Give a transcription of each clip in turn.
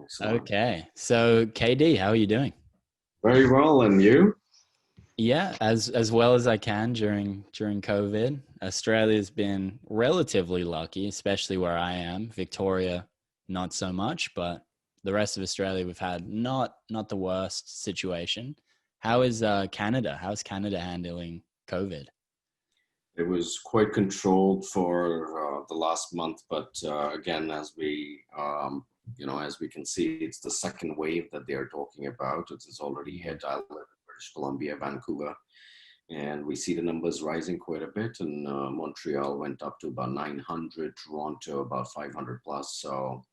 Excellent. Okay. So KD, how are you doing? Very well, and you? Yeah, as well as I can during COVID. Australia's been relatively lucky, especially where I am. Victoria, not so much, but the rest of Australia we've had not the worst situation. How is Canada? How's Canada handling COVID? It was quite controlled for the last month, but again, as we can see, it's the second wave that they are talking about. It's already hit. I live in British Columbia, Vancouver, and we see the numbers rising quite a bit. And Montreal went up to about 900, Toronto about 500 plus. So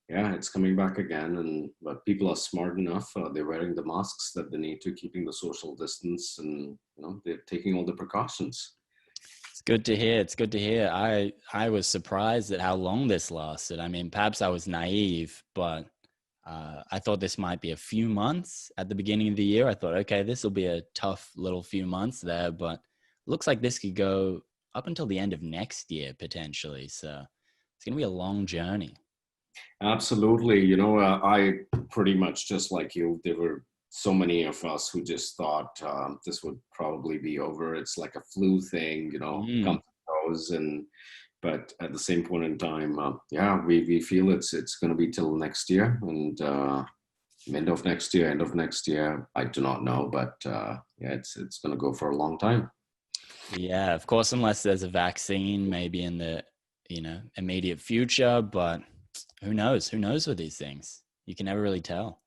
yeah, it's coming back again, and but people are smart enough. They're wearing the masks that they need to, keeping the social distance, and they're taking all the precautions. It's good to hear. It's good to hear. I was surprised at how long this lasted. I mean, perhaps I was naive, but I thought this might be a few months at the beginning of the year. I thought, okay, this will be a tough little few months there, but looks like this could go up until the end of next year potentially. So it's going to be a long journey. Absolutely. I pretty much just like you, there were so many of us who just thought this would probably be over. It's like a flu thing, comes Mm. and goes. But at the same point in time, yeah, we feel it's going to be till next year, and end of next year. I do not know, but yeah, it's going to go for a long time. Yeah, of course, unless there's a vaccine, maybe in the immediate future. But who knows? Who knows with these things? You can never really tell.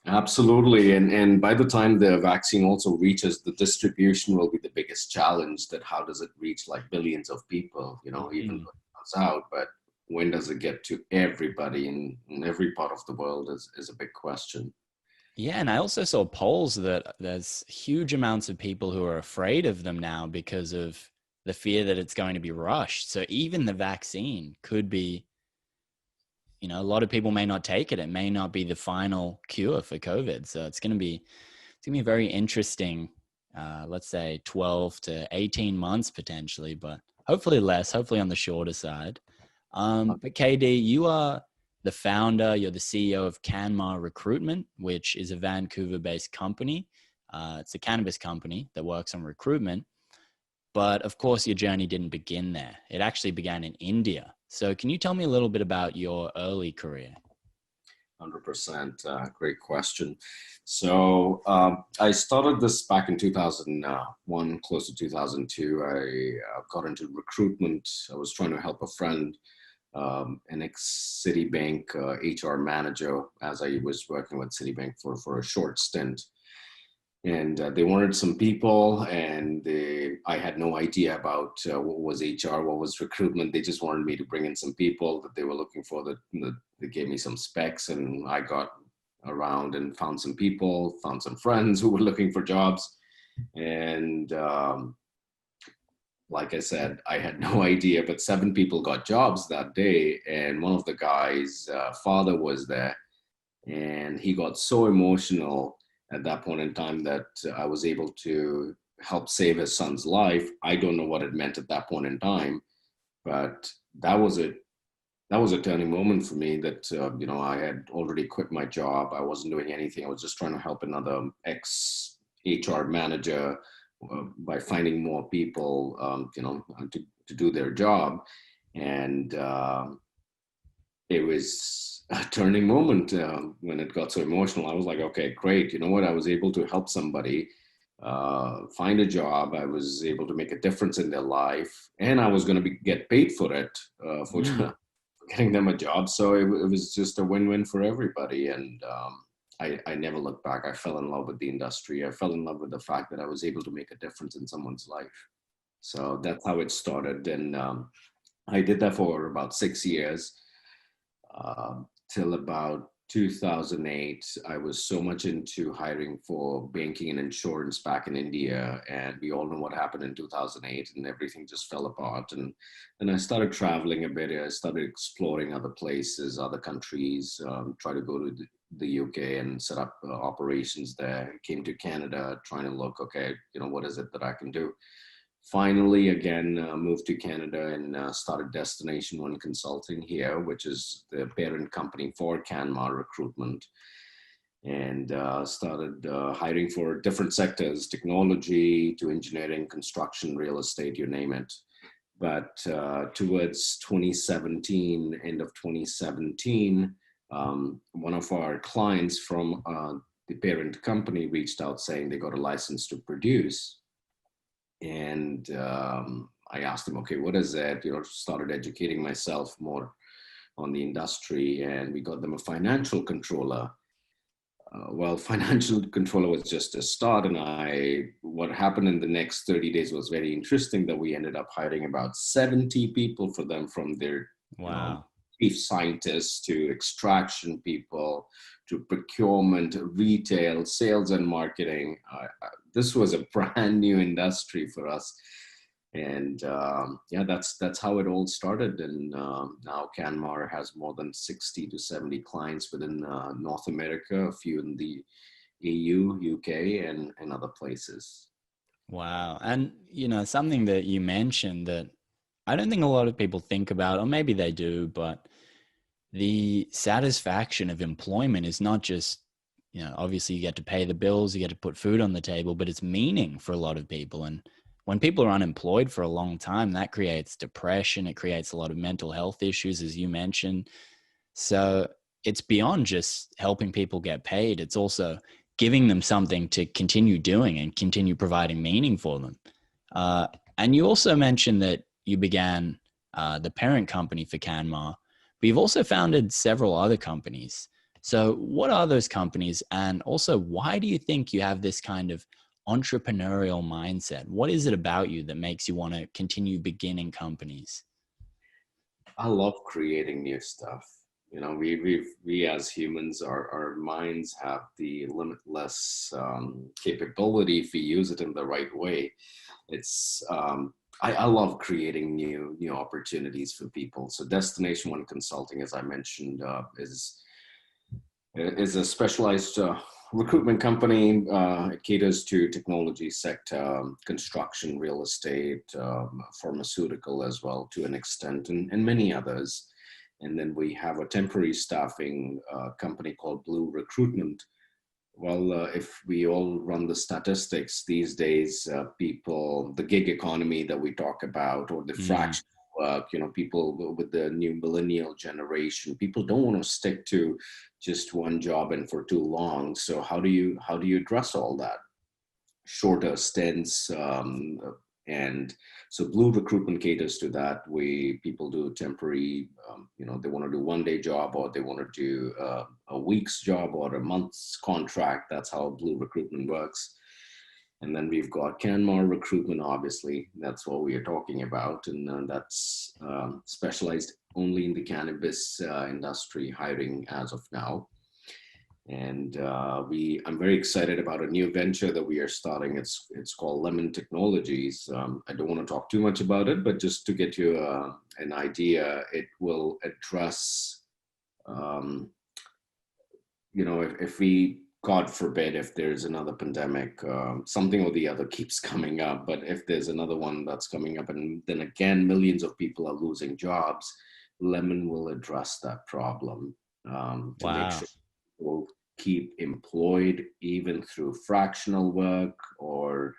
Absolutely. And by the time the vaccine also reaches, the distribution will be the biggest challenge. That how does it reach like billions of people, even Mm. though it comes out, but when does it get to everybody in every part of the world is a big question. Yeah, and I also saw polls that there's huge amounts of people who are afraid of them now because of the fear that it's going to be rushed. So even the vaccine could be, a lot of people may not take it. It may not be the final cure for COVID. So it's gonna be very interesting. Let's say 12 to 18 months potentially, but hopefully less. Hopefully on the shorter side. But KD, you are the founder, you're the CEO of CanMar Recruitment, which is a Vancouver based company. It's a cannabis company that works on recruitment. But of course, your journey didn't begin there. It actually began in India. So, can you tell me a little bit about your early career? 100%. Great question. So I started this back in 2001, close to 2002. I got into recruitment. I was trying to help a friend, an ex-Citibank HR manager, as I was working with Citibank for a short stint. And they wanted some people, and I had no idea about what was HR, what was recruitment. They just wanted me to bring in some people that they were looking for. That they gave me some specs, and I got around and found some people, found some friends who were looking for jobs. And like I said, I had no idea, but 7 people got jobs that day, and one of the guys' father was there, and he got so emotional at that point in time that I was able to help save his son's life. I don't know what it meant at that point in time, but that was it. That was a turning moment for me. That I had already quit my job. I wasn't doing anything. I was just trying to help another ex HR manager by finding more people, to do their job, and it was a turning moment when it got so emotional. I was like, okay, great. You know what? I was able to help somebody find a job. I was able to make a difference in their life, and I was going to get paid for it, for Mm. getting them a job. So it was just a win-win for everybody. And I never looked back. I fell in love with the industry. I fell in love with the fact that I was able to make a difference in someone's life. So that's how it started. And I did that for about 6 years, till about 2008. I was so much into hiring for banking and insurance back in India, and we all know what happened in 2008, and everything just fell apart. And then I started traveling a bit. I started exploring other places, other countries. Try to go to the UK and set up operations there. Came to Canada, trying to look, okay, what is it that I can do? Finally, again, moved to Canada and started Destination One Consulting here, which is the parent company for CanMar Recruitment, and started hiring for different sectors, technology to engineering, construction, real estate, you name it. But towards 2017, end of 2017, one of our clients from the parent company reached out saying they got a license to produce. And I asked him, okay, what is that? Started educating myself more on the industry, and we got them a financial controller. Well, financial controller was just a start, and what happened in the next 30 days was very interesting, that we ended up hiring about 70 people for them, from their Wow. chief scientists to extraction people to procurement, retail, sales and marketing. This was a brand new industry for us. And yeah, that's how it all started. And now CanMar has more than 60 to 70 clients within North America, a few in the EU, UK, and other places. Wow. And, something that you mentioned that I don't think a lot of people think about, or maybe they do, but the satisfaction of employment is not just, obviously you get to pay the bills, you get to put food on the table, but it's meaning for a lot of people. And when people are unemployed for a long time, that creates depression. It creates a lot of mental health issues, as you mentioned. So it's beyond just helping people get paid. It's also giving them something to continue doing and continue providing meaning for them. And you also mentioned that you began the parent company for CanMar, but you've also founded several other companies. So what are those companies? And also, why do you think you have this kind of entrepreneurial mindset? What is it about you that makes you want to continue beginning companies? I love creating new stuff. We as humans, our minds have the limitless capability if we use it in the right way. It's I love creating new opportunities for people. So Destination One Consulting, as I mentioned, is a specialized recruitment company. It caters to technology sector, construction, real estate, pharmaceutical as well to an extent, and many others. And then we have a temporary staffing company called Blue Recruitment. Well, if we all run the statistics these days, people, the gig economy that we talk about, or the fractional work, people with the new millennial generation, people don't want to stick to just one job and for too long. So how do you address all that? Shorter stints, and so Blue Recruitment caters to that. People do temporary, they want to do 1 day job, or they want to do a week's job or a month's contract. That's how Blue Recruitment works. And then we've got CanMar Recruitment, obviously. That's what we are talking about. And that's specialized only in the cannabis industry, hiring as of now. And I'm very excited about a new venture that we are starting. It's called Lemon Technologies. I don't want to talk too much about it, but just to get you an idea, it will address, if we, God forbid, if there's another pandemic, something or the other keeps coming up, but if there's another one that's coming up, and then again, millions of people are losing jobs, Lemon will address that problem to make sure people keep employed even through fractional work or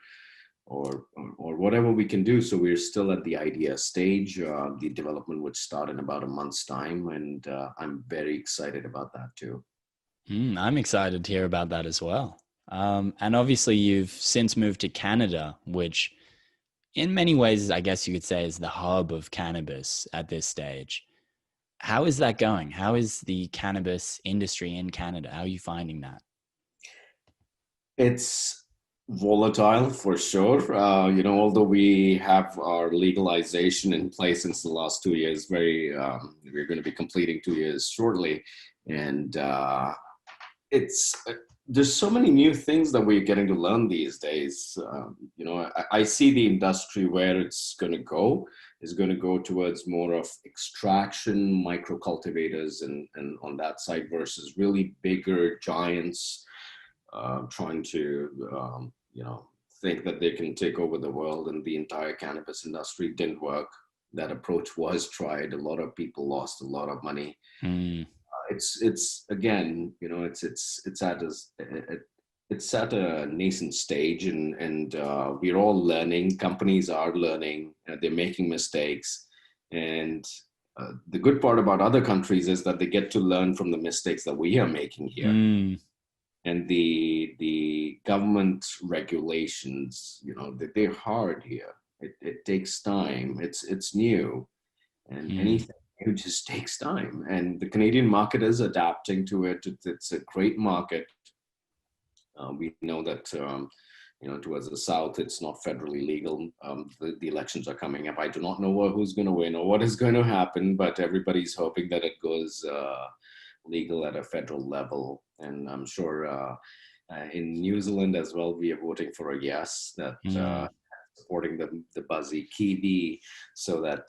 whatever we can do. So we're still at the idea stage. The development would start in about a month's time, and I'm very excited about that too. I'm excited to hear about that as well. And obviously you've since moved to Canada, which in many ways, I guess you could say is the hub of cannabis at this stage. How is that going? How is the cannabis industry in Canada? How are you finding that? It's volatile for sure. Although we have our legalization in place since the last 2 years, we're going to be completing 2 years shortly. And it's there's so many new things that we're getting to learn these days. I see the industry where it's going to go is going to go towards more of extraction, micro cultivators, and on that side versus really bigger giants trying to think that they can take over the world and the entire cannabis industry. Didn't work. That approach was tried. A lot of people lost a lot of money. Mm, It's again, it's at a nascent stage, and we're all learning. Companies are learning. They're making mistakes, and the good part about other countries is that they get to learn from the mistakes that we are making here. mm, And the government regulations, they're hard here. It takes time. It's new, and mm, anything new just takes time. And the Canadian market is adapting to it. It's a great market. We know that towards the south, it's not federally legal. The elections are coming up. I do not know who's going to win or what is going to happen, but everybody's hoping that it goes legal at a federal level. And I'm sure in New Zealand as well, we are voting for a yes, that mm. supporting the buzzy kiwi, so that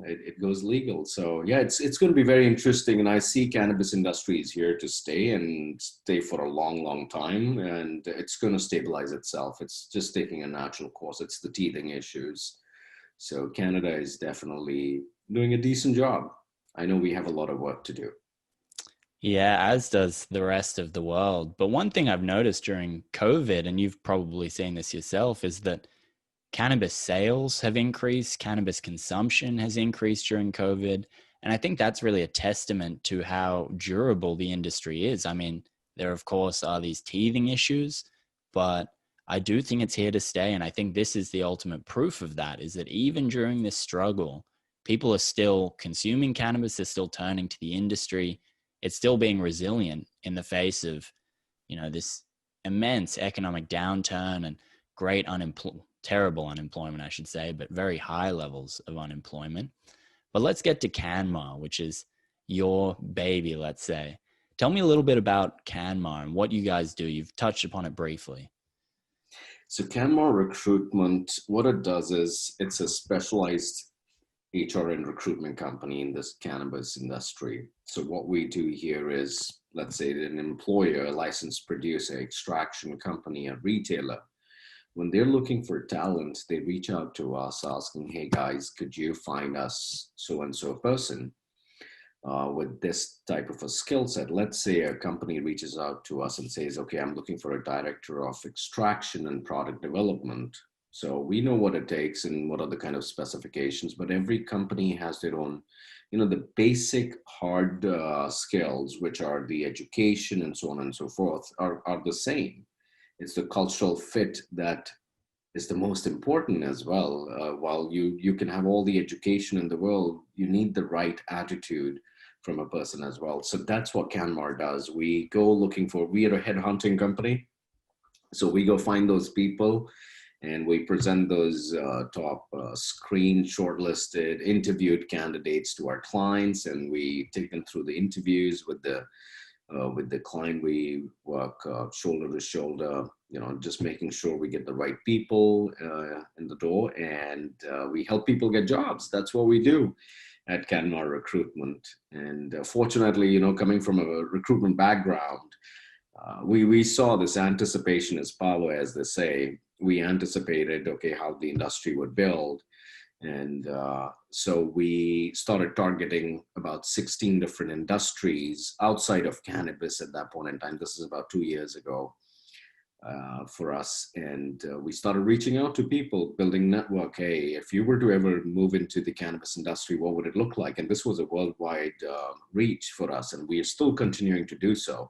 it goes legal. So yeah, it's going to be very interesting, and I see cannabis industry is here to stay and stay for a long time, and it's going to stabilize itself. It's just taking a natural course. It's the teething issues. So Canada is definitely doing a decent job. I know we have a lot of work to do. Yeah, as does the rest of the world. But one thing I've noticed during COVID, and you've probably seen this yourself, is that cannabis sales have increased, cannabis consumption has increased during COVID. And I think that's really a testament to how durable the industry is. I mean, there, of course, are these teething issues, but I do think it's here to stay. And I think this is the ultimate proof of that, is that even during this struggle, people are still consuming cannabis, they're still turning to the industry. It's still being resilient in the face of, this immense economic downturn and great terrible unemployment, I should say, but very high levels of unemployment. But let's get to CanMar, which is your baby, let's say. Tell me a little bit about CanMar and what you guys do. You've touched upon it briefly. So CanMar Recruitment, what it does is it's a specialized HR and recruitment company in this cannabis industry. So what we do here is, let's say an employer, a licensed producer, extraction company, a retailer. When they're looking for talent, they reach out to us asking, hey guys, could you find us so-and-so person with this type of a skill set? Let's say a company reaches out to us and says, okay, I'm looking for a director of extraction and product development. So we know what it takes and what are the kind of specifications, but every company has their own, the basic hard skills, which are the education and so on and so forth, are the same. It's the cultural fit that is the most important as well. While you can have all the education in the world, you need the right attitude from a person as well. So that's what CanMar does. We are a headhunting company. So we go find those people and we present those top screened, shortlisted, interviewed candidates to our clients, and we take them through the interviews with the client. We work shoulder to shoulder, just making sure we get the right people in the door, and we help people get jobs. That's what we do at CanMar Recruitment. And fortunately, coming from a recruitment background, we saw this anticipation is power, as they say. We anticipated, okay, how the industry would build. And so we started targeting about 16 different industries outside of cannabis at that point in time. This is about 2 years ago for us. And we started reaching out to people, building network. Hey, if you were to ever move into the cannabis industry, what would it look like? And this was a worldwide reach for us. And we are still continuing to do so.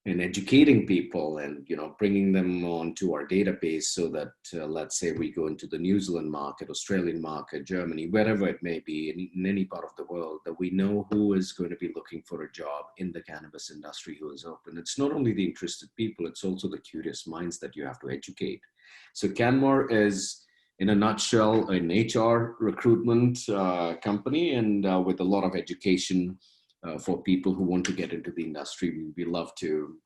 And educating people and bringing them onto our database, so that let's say we go into the New Zealand market, Australian market, Germany, wherever it may be, in any part of the world, that we know who is going to be looking for a job in the cannabis industry, who is open. It's not only the interested people, it's also the curious minds that you have to educate. So CanMar is, in a nutshell, an HR recruitment company, and with a lot of education for people who want to get into the industry. We love to,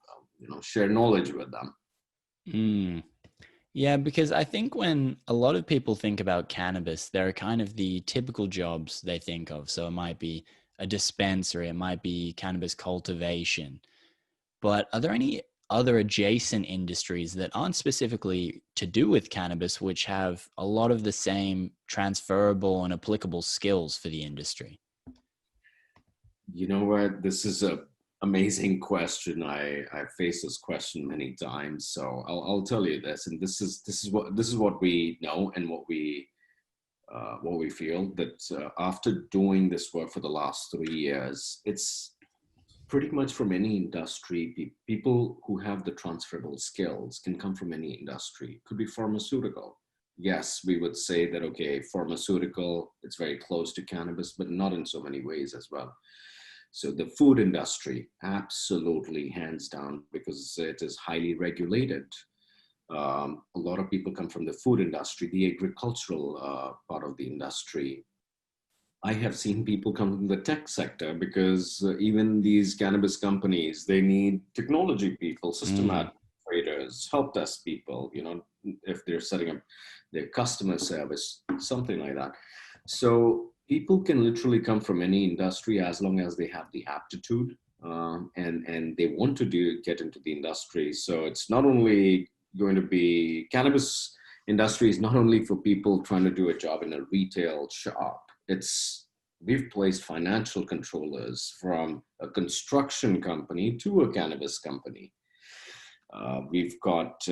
share knowledge with them. Mm. Yeah, because I think when a lot of people think about cannabis, there are kind of the typical jobs they think of. So it might be a dispensary, it might be cannabis cultivation. But are there any other adjacent industries that aren't specifically to do with cannabis, which have a lot of the same transferable and applicable skills for the industry? You know what? This is a amazing question. I've faced this question many times, so I'll tell you this, and this is what we know and what we feel that after doing this work for the last 3 years, it's pretty much from any industry. People who have the transferable skills can come from any industry. Could be pharmaceutical. Yes, we would say that, okay, pharmaceutical, it's very close to cannabis, but not in so many ways as well. So the food industry, absolutely, hands down, because it is highly regulated. A lot of people come from the food industry, the agricultural part of the industry. I have seen people come from the tech sector because even these cannabis companies, they need technology people, system Mm. administrators, help desk people, if they're setting up their customer service, something like that. So people can literally come from any industry as long as they have the aptitude, and they want to get into the industry. So it's not only going to be cannabis industry is not only for people trying to do a job in a retail shop. We've placed financial controllers from a construction company to a cannabis company. We've got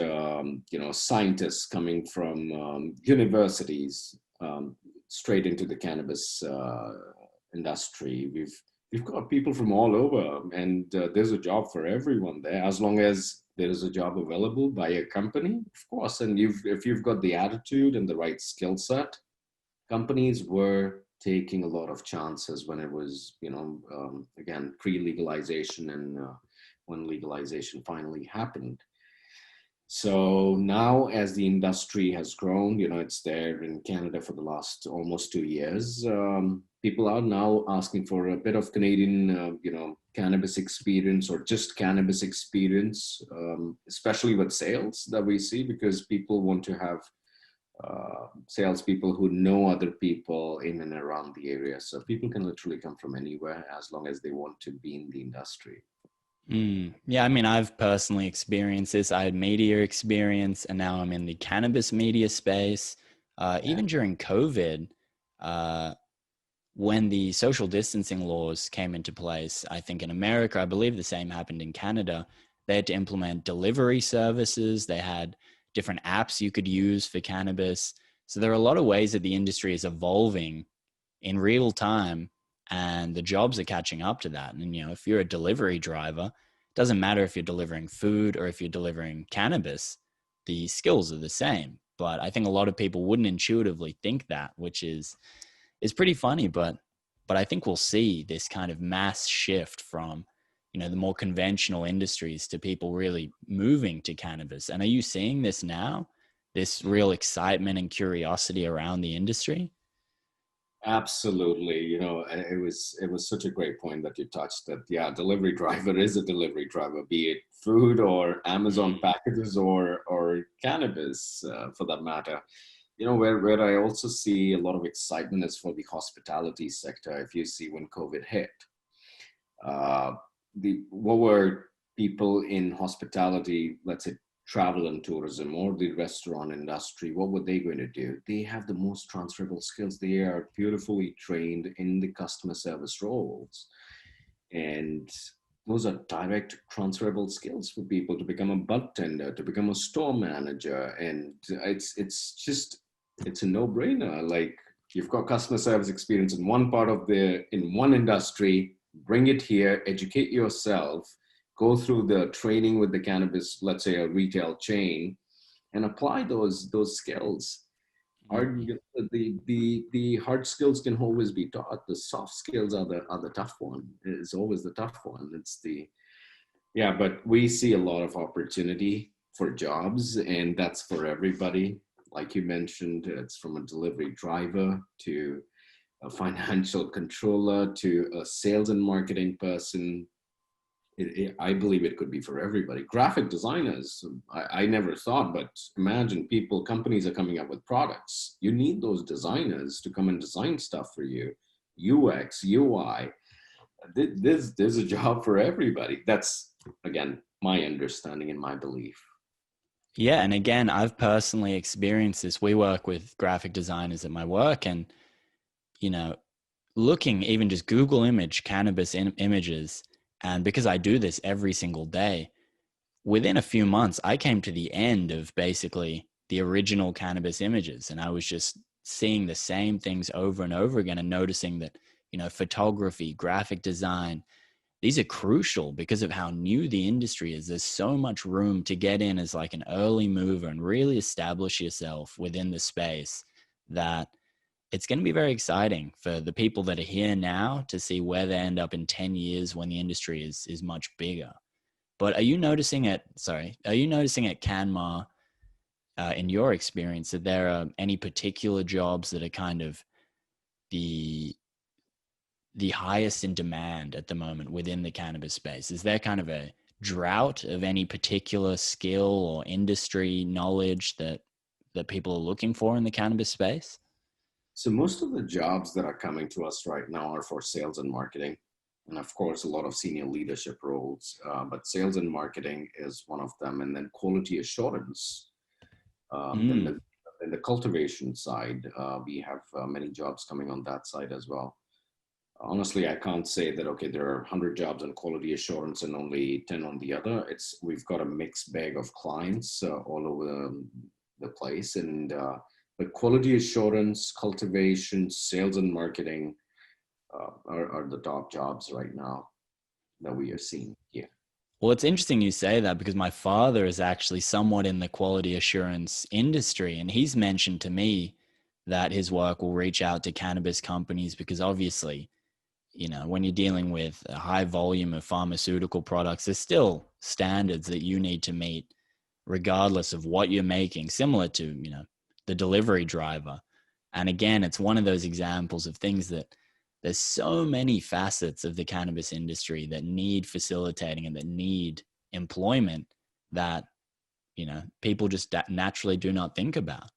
scientists coming from universities straight into the cannabis industry. We've got people from all over, and there's a job for everyone there as long as there is a job available by a company, of course. And if you've got the attitude and the right skill set, companies were taking a lot of chances when it was, again, pre-legalization and when legalization finally happened. So now, as the industry has grown, it's there in Canada for the last almost 2 years. People are now asking for a bit of Canadian, cannabis experience or just cannabis experience, especially with sales that we see, because people want to have salespeople who know other people in and around the area. So people can literally come from anywhere as long as they want to be in the industry. Yeah, I mean, I've personally experienced this. I had media experience, and now I'm in the cannabis media space. Yeah. Even during COVID, uh, when the social distancing laws came into place, I think in America, I believe the same happened in Canada. They had to implement delivery services. They had different apps you could use for cannabis. So there are a lot of ways that the industry is evolving in real time, and the jobs are catching up to that. And if you're a delivery driver, it doesn't matter if you're delivering food or if you're delivering cannabis, the skills are the same. But I think a lot of people wouldn't intuitively think that, which is pretty funny. But I think we'll see this kind of mass shift from the more conventional industries to people really moving to cannabis. And are you seeing this now, this real excitement and curiosity around the industry? Absolutely. It was such a great point that you touched that, yeah, delivery driver is a delivery driver, be it food or Amazon packages or cannabis, for that matter. Where I also see a lot of excitement is for the hospitality sector. If you see when COVID hit, uh, what were people in hospitality, let's say travel and tourism or the restaurant industry, what were they going to do? They have the most transferable skills. They are beautifully trained in the customer service roles. And those are direct transferable skills for people to become a bud tender, to become a store manager. And it's a no-brainer. Like, you've got customer service experience in in one industry, bring it here, educate yourself, go through the training with the cannabis, let's say a retail chain, and apply those skills. Mhm. The hard skills can always be taught. The soft skills are the tough one. It's always the tough one. Yeah, but we see a lot of opportunity for jobs, and that's for everybody. Like you mentioned, it's from a delivery driver to a financial controller to a sales and marketing person. I believe it could be for everybody. Graphic designers, I never thought, but imagine companies are coming up with products. You need those designers to come and design stuff for you. UX, UI. There's a job for everybody. That's, again, my understanding and my belief. Yeah. And again, I've personally experienced this. We work with graphic designers at my work, and, you know, looking even just Google image cannabis images. And because I do this every single day, within a few months, I came to the end of basically the original cannabis images. And I was just seeing the same things over and over again and noticing that, photography, graphic design, these are crucial because of how new the industry is. There's so much room to get in as like an early mover and really establish yourself within the space, that it's going to be very exciting for the people that are here now to see where they end up in 10 years when the industry is much bigger. But are you noticing at CanMar, in your experience, that there are any particular jobs that are kind of the highest in demand at the moment within the cannabis space? Is there kind of a drought of any particular skill or industry knowledge that people are looking for in the cannabis space? So most of the jobs that are coming to us right now are for sales and marketing, and of course a lot of senior leadership roles. But sales and marketing is one of them, and then quality assurance. Then Mm. the cultivation side, we have many jobs coming on that side as well. Honestly, I can't say that, okay, there are 100 jobs on quality assurance and only 10 on the other. We've got a mixed bag of clients all over the place. But quality assurance, cultivation, sales and marketing are the top jobs right now that we are seeing here. Well, it's interesting you say that, because my father is actually somewhat in the quality assurance industry, and he's mentioned to me that his work will reach out to cannabis companies because obviously, when you're dealing with a high volume of pharmaceutical products, there's still standards that you need to meet regardless of what you're making, similar to, the delivery driver. And again, it's one of those examples of things that there's so many facets of the cannabis industry that need facilitating and that need employment that, people just naturally do not think about.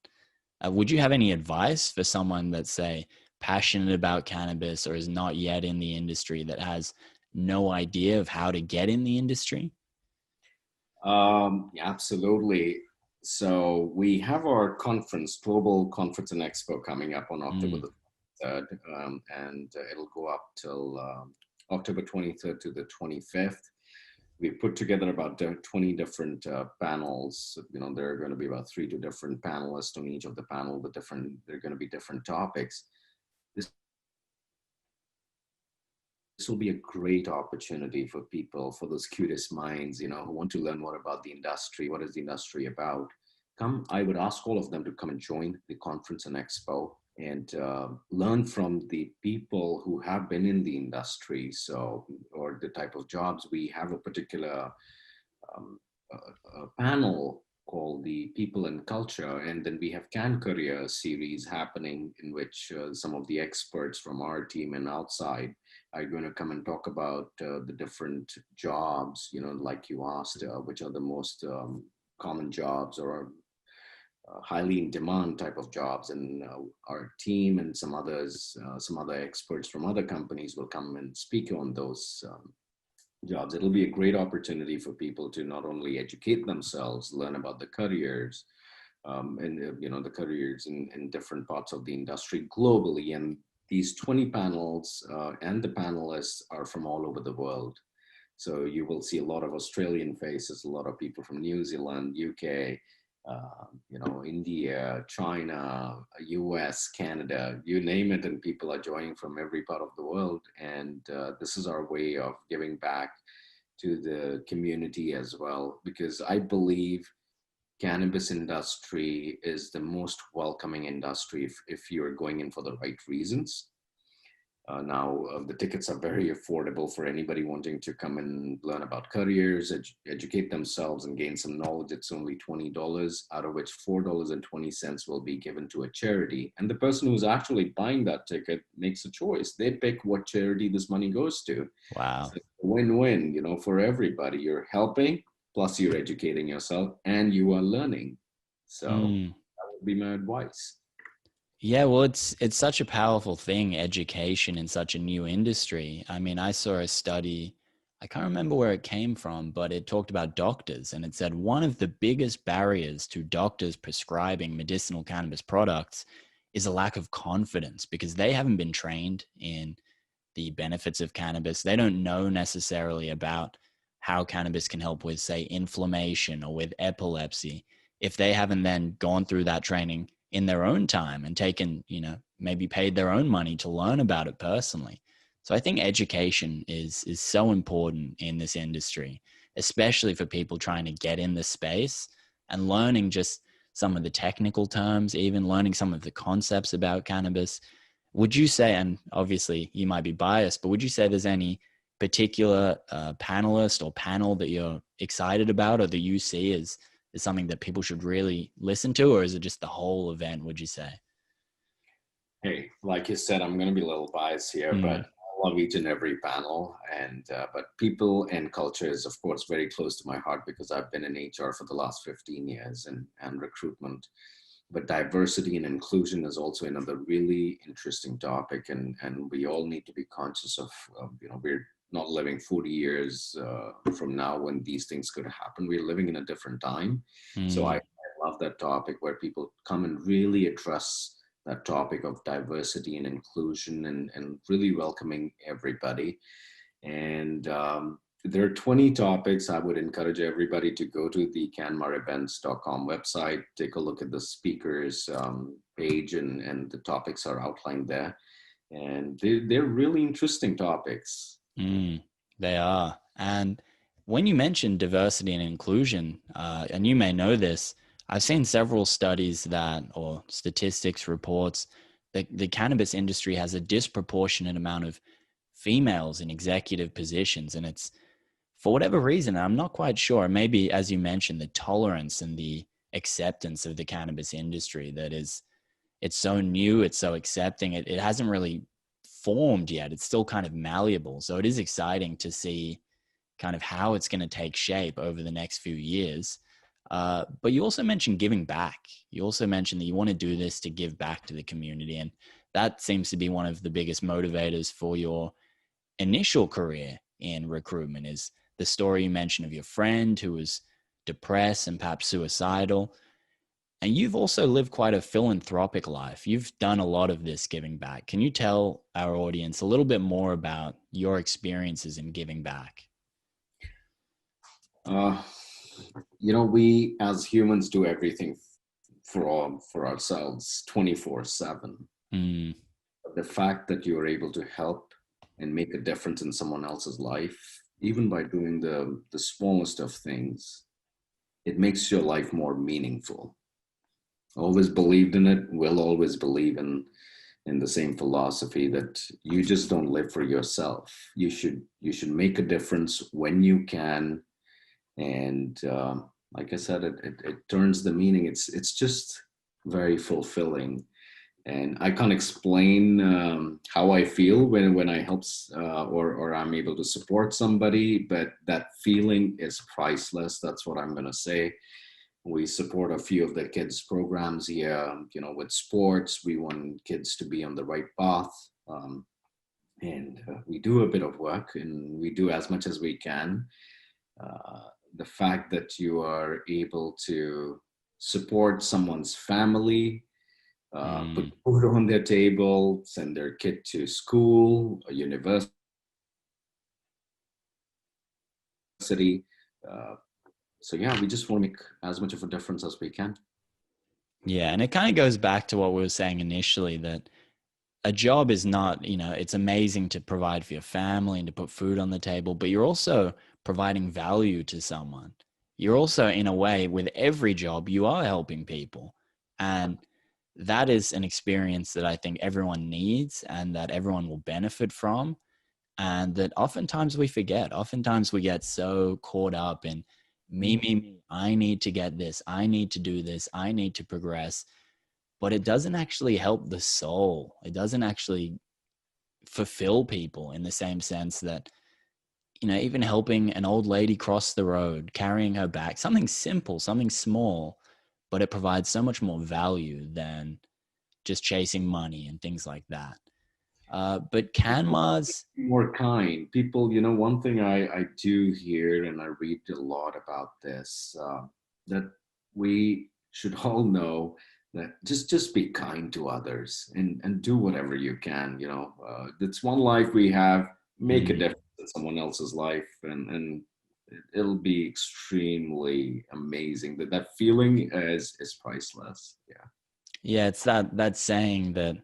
Would you have any advice for someone that's, say, passionate about cannabis or is not yet in the industry, that has no idea of how to get in the industry? Absolutely. So we have our conference, Global Conference and Expo, coming up on October Mm. the 3rd, and it'll go up till October 23rd to the 25th. We put together about 20 different panels. There are going to be about 3 to different panelists on each of the panel with there are going to be different topics. This will be a great opportunity for people, for those curious minds, who want to learn more about the industry. What is the industry about? I would ask all of them to come and join the conference and expo and learn from the people who have been in the industry. Or the type of jobs. We have a particular a panel called the People and Culture, and then we have Can Career series happening, in which some of the experts from our team and outside are going to come and talk about the different jobs, like you asked, which are the most common jobs or highly in demand type of jobs. And our team and some other experts from other companies will come and speak on those jobs. It'll be a great opportunity for people to not only educate themselves, learn about the careers, and the careers in different parts of the industry globally. And these 20 panels and the panelists are from all over the world. So you will see a lot of Australian faces, a lot of people from New Zealand, UK, India, China, US, Canada, you name it, and people are joining from every part of the world. And this is our way of giving back to the community as well, because I believe cannabis industry is the most welcoming industry if you're going in for the right reasons. Now, the tickets are very affordable for anybody wanting to come and learn about careers, educate themselves, and gain some knowledge. It's only $20, out of which $4.20 will be given to a charity. And the person who's actually buying that ticket makes a choice. They pick what charity this money goes to. Wow. So it's a win-win, for everybody. You're helping, plus you're educating yourself, and you are learning. So Mm. that would be my advice. Yeah, well, it's such a powerful thing, education in such a new industry. I mean, I saw a study I can't remember where it came from, but it talked about doctors, and it said one of the biggest barriers to doctors prescribing medicinal cannabis products is a lack of confidence because they haven't been trained in the benefits of cannabis. They don't know necessarily about how cannabis can help with, say, inflammation or with epilepsy. If they haven't then gone through that training in their own time and taken, maybe paid their own money to learn about it personally. So I think education is so important in this industry, especially for people trying to get in the space and learning just some of the technical terms, even learning some of the concepts about cannabis. Would you say, and obviously you might be biased, but would you say there's any particular panelist or panel that you're excited about or that you see as something that people should really listen to, or is it just the whole event, would you say? Hey, like you said, I'm going to be a little biased here, but Mm, I love each and every panel. And but people and culture is, of course, very close to my heart because I've been in HR for the last 15 years and recruitment. But diversity and inclusion is also another really interesting topic, and we all need to be conscious of, we're not living 40 years from now when these things could happen. We're living in a different time. So I mm, love that topic where people come and really address that topic of diversity and inclusion and really welcoming everybody. And there are 20 topics. I would encourage everybody to go to the canmarevents.com website, take a look at the speakers page, and the topics are outlined there. And they're really interesting topics. mm, they are. And when you mentioned diversity and inclusion, and you may know this, I've seen several studies that, or statistics reports, that the cannabis industry has a disproportionate amount of females in executive positions. And it's for whatever reason, I'm not quite sure. Maybe, as you mentioned, the tolerance and the acceptance of the cannabis industry that is, it's so new, it's so accepting. It hasn't really formed yet. It's still kind of malleable. So it is exciting to see kind of how it's going to take shape over the next few years. But you also mentioned giving back. You also mentioned that you want to do this to give back to the community. And that seems to be one of the biggest motivators for your initial career in recruitment is the story you mentioned of your friend who was depressed and perhaps suicidal. And you've also lived quite a philanthropic life. You've done a lot of this giving back. Can you tell our audience a little bit more about your experiences in giving back? Uh, we as humans do everything for ourselves 24/7. Mm, The fact that you are able to help and make a difference in someone else's life, even by doing the smallest of things, it makes your life more meaningful. Always believed in it, will always believe in the same philosophy that you just don't live for yourself. You should make a difference when you can. And like I said, it turns the meaning. It's just very fulfilling. And I can't explain how I feel when I help or I'm able to support somebody, but that feeling is priceless. That's what I'm going to say. We support a few of the kids programs here, with sports. We want kids to be on the right path. And we do a bit of work and we do as much as we can. The fact that you are able to support someone's family, put mm. food on their table, send their kid to school, a university. Uh, so yeah, we just want to make as much of a difference as we can. Yeah. And it kind of goes back to what we were saying initially that a job is not, it's amazing to provide for your family and to put food on the table, but you're also providing value to someone. You're also, in a way, with every job, you are helping people. And that is an experience that I think everyone needs and that everyone will benefit from. And that oftentimes we forget. Oftentimes we get so caught up in me, me, me. I need to get this. I need to do this. I need to progress, but it doesn't actually help the soul. It doesn't actually fulfill people in the same sense that, even helping an old lady cross the road, carrying her back, something simple, something small, but it provides so much more value than just chasing money and things like that. But CanMar's, More kind people, one thing I do hear, and I read a lot about this, that we should all know that just be kind to others, and do whatever you can. It's one life we have. Make a mm, difference in someone else's life, and it'll be extremely amazing. That feeling is priceless. Yeah. yeah, it's that saying that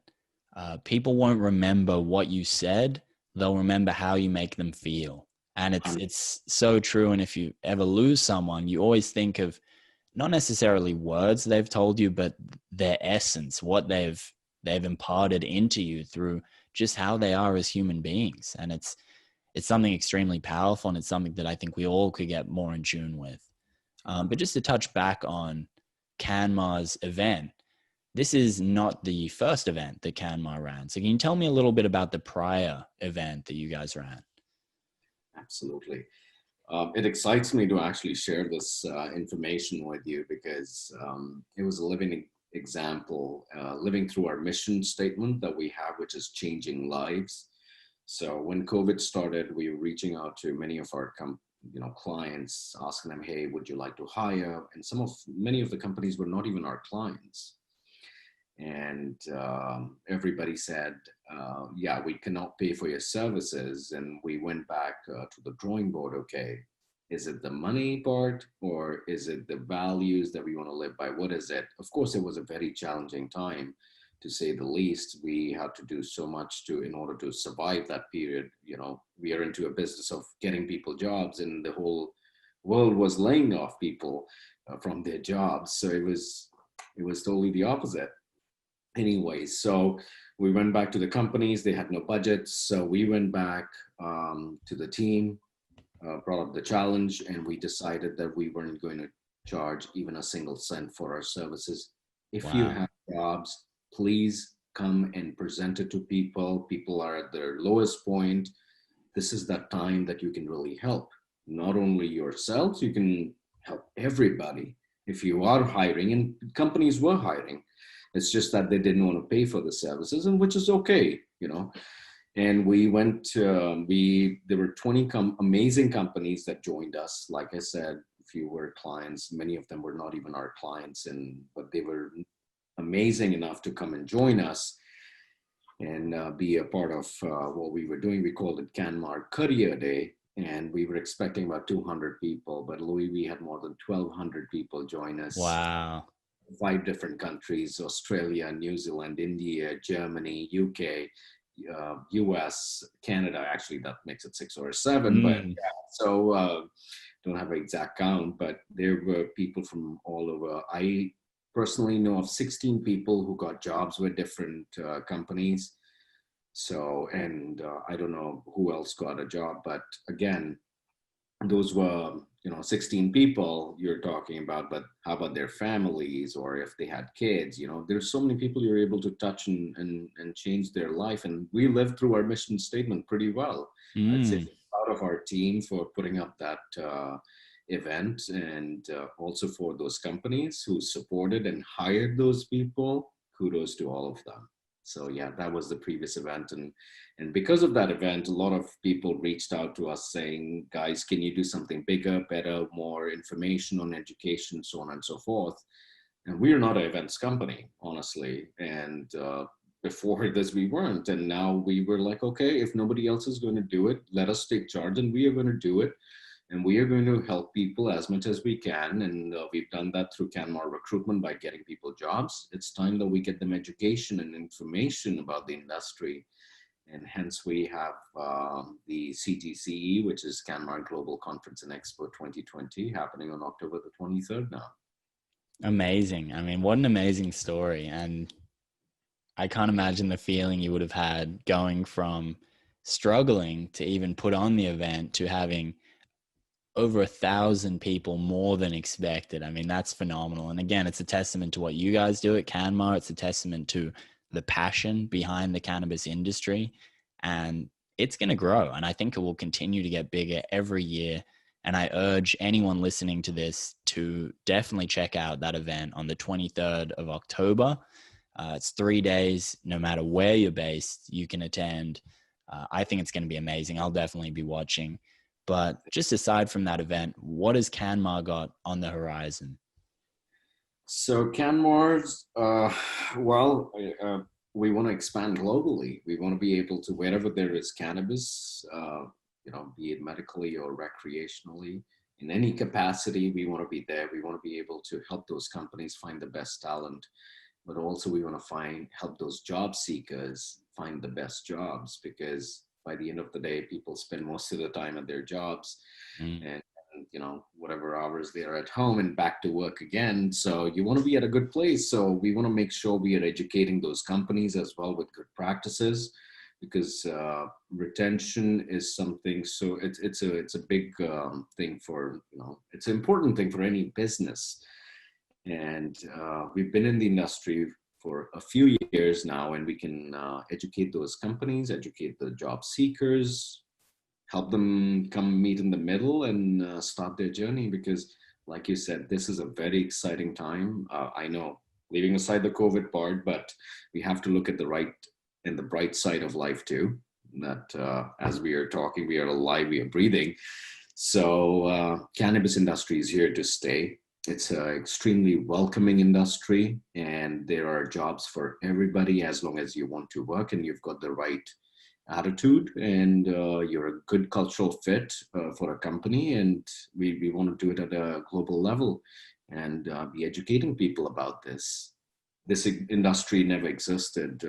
people won't remember what you said; they'll remember how you make them feel. And it's so true. And if you ever lose someone, you always think of not necessarily words they've told you, but their essence, what they've imparted into you through just how they are as human beings. And it's something extremely powerful, and it's something that I think we all could get more in tune with. But just to touch back on CanMar's event, this is not the first event that CanMar ran. So can you tell me a little bit about the prior event that you guys ran? Absolutely. It excites me to actually share this information with you, because it was a living example, living through our mission statement that we have, which is changing lives. So when COVID started, we were reaching out to many of our clients, asking them, "Hey, would you like to hire?" And many of the companies were not even our clients. And everybody said, yeah, we cannot pay for your services. And we went back to the drawing board. Okay, is it the money part, or is it the values that we want to live by? What is it? Of course, it was a very challenging time, to say the least. We had to do so much in order to survive that period. We are into a business of getting people jobs, and the whole world was laying off people from their jobs. So it was totally the opposite. Anyways, so we went back to the companies. They had no budgets, so we went back to the team, brought up the challenge, and we decided that we weren't going to charge even a single cent for our services. If you Wow. have jobs, please come and present it to people. People are at their lowest point. This is that time that you can really help not only yourselves, you can help everybody. If you are hiring, and companies were hiring, it's just that they didn't want to pay for the services, and which is okay. And we went. There were 20 amazing companies that joined us. Like I said, a few were clients. Many of them were not even our clients, but they were amazing enough to come and join us and be a part of what we were doing. We called it CanMar Career Day, and we were expecting about 200 people, but Louis, we had more than 1,200 people join us. Wow. 5 different countries: Australia, New Zealand, India, Germany, UK, US, Canada. Actually, that makes it 6 or 7, but Mm. yeah. So don't have an exact count, but there were people from all over. I personally know of 16 people who got jobs with different companies. So, and I don't know who else got a job, but again, those were 16 people you're talking about, but how about their families, or if they had kids? There's so many people you're able to touch and change their life, and we lived through our mission statement pretty well. I'd say Mm. proud of our team for putting up that event, and also for those companies who supported and hired those people. Kudos to all of them. So yeah, that was the previous event, and because of that event, a lot of people reached out to us saying, "Guys, can you do something bigger, better, more information on education, so on and so forth?" And we are not an events company, honestly. And before this, we weren't. And now we were like, okay, if nobody else is going to do it, let us take charge, and we are going to do it. And we are going to help people as much as we can. And we've done that through CanMar recruitment by getting people jobs. It's time that we get them education and information about the industry. And hence we have the CGCE, which is CanMar Global Conference and Expo 2020, happening on October the 23rd now. Amazing. I mean, what an amazing story. And I can't imagine the feeling you would have had going from struggling to even put on the event to having over 1,000 people more than expected. I mean, that's phenomenal. And again, it's a testament to what you guys do at CanMar. It's a testament to the passion behind the cannabis industry. And it's going to grow. And I think it will continue to get bigger every year. And I urge anyone listening to this to definitely check out that event on the 23rd of October. It's 3 days. No matter where you're based, you can attend. I think it's going to be amazing. I'll definitely be watching. But just aside from that event, what has CanMar got on the horizon? So CanMar's, well, we want to expand globally. We want to be able to, wherever there is cannabis, be it medically or recreationally, in any capacity, we want to be there. We want to be able to help those companies find the best talent, but also we want to help those job seekers find the best jobs, because by the end of the day, people spend most of the time at their jobs, Mm. and whatever hours they are at home and back to work again. So you want to be at a good place. So we want to make sure we are educating those companies as well with good practices, because retention is something. So it's a big thing for, it's an important thing for any business. And we've been in the industry for a few years now, and we can educate those companies, educate the job seekers, help them come meet in the middle and start their journey. Because like you said, this is a very exciting time. I know, leaving aside the COVID part, but we have to look at the right and the bright side of life too, that as we are talking, we are alive, we are breathing. So cannabis industry is here to stay. It's an extremely welcoming industry, and there are jobs for everybody as long as you want to work and you've got the right attitude, and you're a good cultural fit for a company. And we want to do it at a global level, and be educating people about this. This industry never existed.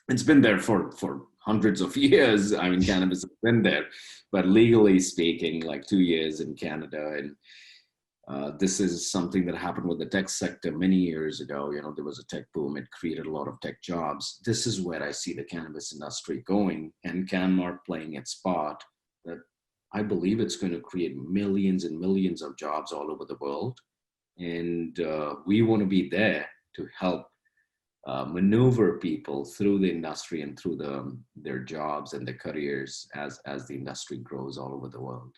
It's been there for hundreds of years. I mean, cannabis has been there, but legally speaking, like 2 years in Canada. And this is something that happened with the tech sector many years ago. There was a tech boom. It created a lot of tech jobs. This is where I see the cannabis industry going, and CanMar playing its part. That I believe it's going to create millions and millions of jobs all over the world. And we want to be there to help maneuver people through the industry and through their jobs and their careers as the industry grows all over the world.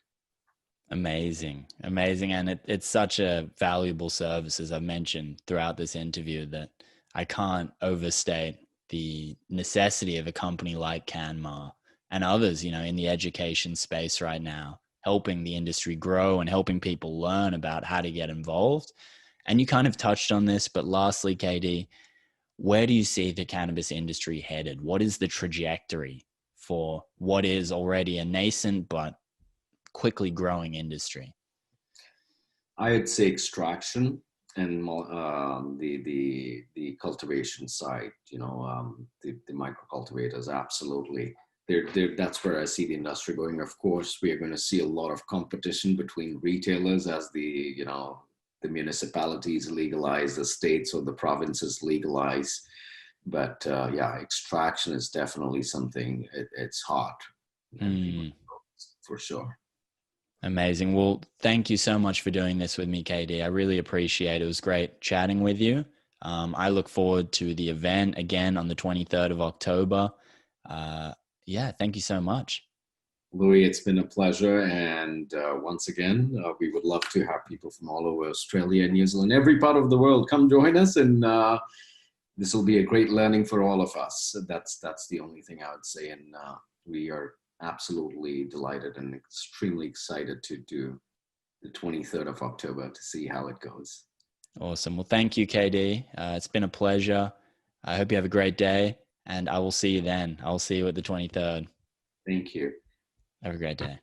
Amazing. Amazing. And it's such a valuable service, as I've mentioned throughout this interview, that I can't overstate the necessity of a company like CanMar and others, in the education space right now, helping the industry grow and helping people learn about how to get involved. And you kind of touched on this, but lastly, KD, where do you see the cannabis industry headed? What is the trajectory for what is already a nascent but quickly growing industry? I'd say extraction and the cultivation side. The micro cultivators, absolutely. That's where I see the industry going. Of course, we are going to see a lot of competition between retailers as the municipalities legalize, the states or the provinces legalize. But extraction is definitely something. It's hot, and people for sure. Amazing. Well, thank you so much for doing this with me, KD. I really appreciate it. It was great chatting with you. I look forward to the event again on the 23rd of October. Thank you so much. Louis, it's been a pleasure. And once again, we would love to have people from all over Australia and New Zealand, every part of the world, come join us. And this will be a great learning for all of us. That's the only thing I would say. And we are absolutely delighted and extremely excited to do the 23rd of October to see how it goes. Awesome. Well, thank you, KD. It's been a pleasure. I hope you have a great day, and I will see you then. I'll see you at the 23rd. Thank you. Have a great day.